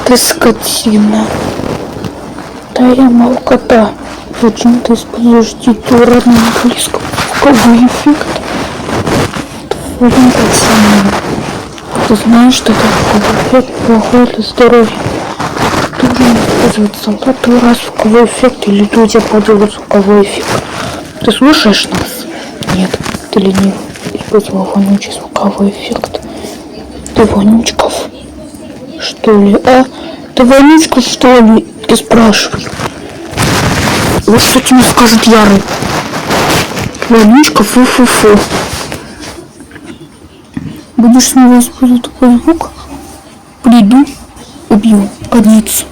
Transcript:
Ты скотина. Да я молкота. Зачем ты используешь титулы на английском? Какой эффект? Твоим пацаном. Ты знаешь, что это эффект плохой для здоровья? Ты уже не использовать солдату раз звуковой эффект, или ты у тебя поделать звуковой эффект? Ты слушаешь нас? Нет, ты ленив. Использовал вонючий звуковой эффект. Ты вонючков? Что ли, а? Ты вонючка, что ли? Ты спрашивай. Вот что тебе скажет Ярый. Вонючка, фу-фу-фу. Будешь снова использовать такой звук? Приду, убью, конец.